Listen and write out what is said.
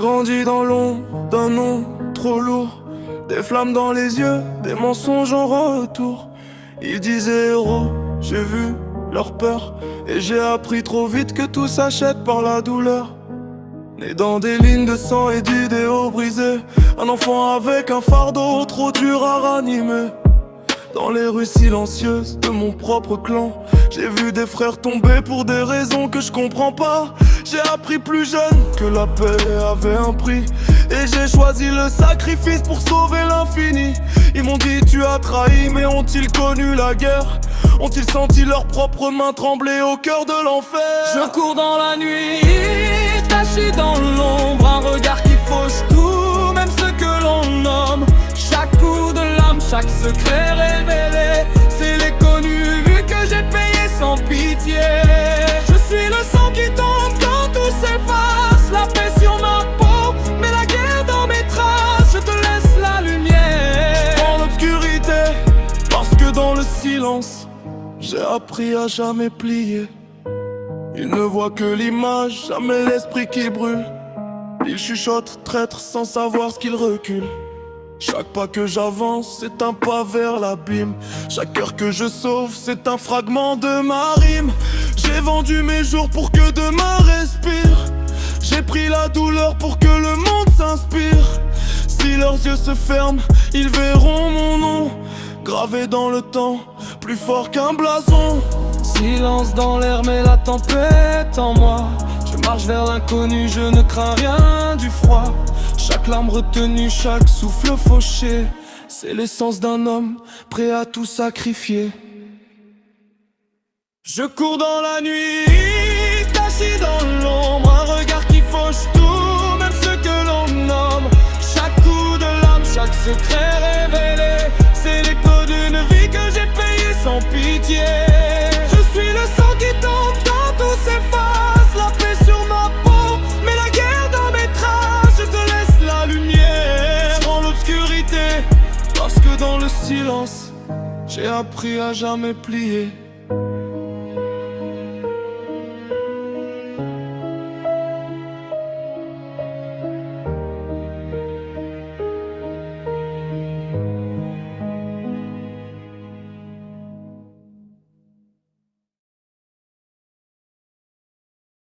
grandi dans l'ombre d'un nom trop lourd. Des flammes dans les yeux, des mensonges en retour. Ils disaient héros, j'ai vu leur peur. Et j'ai appris trop vite que tout s'achète par la douleur. Né dans des lignes de sang et d'idéaux brisés, un enfant avec un fardeau trop dur à ranimer. Dans les rues silencieuses de mon propre clan, j'ai vu des frères tomber pour des raisons que je comprends pas. J'ai appris plus jeune que la paix avait un prix, et j'ai choisi le sacrifice pour sauver l'infini. Ils m'ont dit tu as trahi, mais ont-ils connu la guerre? Ont-ils senti leurs propres mains trembler au cœur de l'enfer? Je cours dans la nuit, taché dans l'ombre, un regard qui fauche tout, même ce que l'on nomme. Chaque coup de lame, chaque secret révélé, c'est les connus vu que j'ai payé sans pitié. Je suis le sang qui tombe quand tout s'efface, la paix sur ma peau, mais la guerre dans mes traces. Je te laisse la lumière, je prends l'obscurité, parce que dans le silence, j'ai appris à jamais plier. Il ne voit que l'image, jamais l'esprit qui brûle. Il chuchote, traître sans savoir ce qu'il recule. Chaque pas que j'avance, c'est un pas vers l'abîme. Chaque cœur que je sauve, c'est un fragment de ma rime. J'ai vendu mes jours pour que demain respire. J'ai pris la douleur pour que le monde s'inspire. Si leurs yeux se ferment, ils verront mon nom gravé dans le temps, plus fort qu'un blason. Silence dans l'air mais la tempête en moi. Je marche vers l'inconnu, je ne crains rien du froid. Chaque larme retenue, chaque souffle fauché, c'est l'essence d'un homme prêt à tout sacrifier. Je cours dans la nuit, taché dans l'ombre, un regard qui fauche tout, même ce que l'on nomme. Chaque coup de lame, chaque secret révélé, c'est l'écho d'une vie que j'ai payée sans pitié. Je suis le sang qui tombe quand tout s'efface, la paix sur ma peau, mais la guerre dans mes traces. Je te laisse la lumière, je prends l'obscurité, parce que dans le silence, j'ai appris à jamais plier.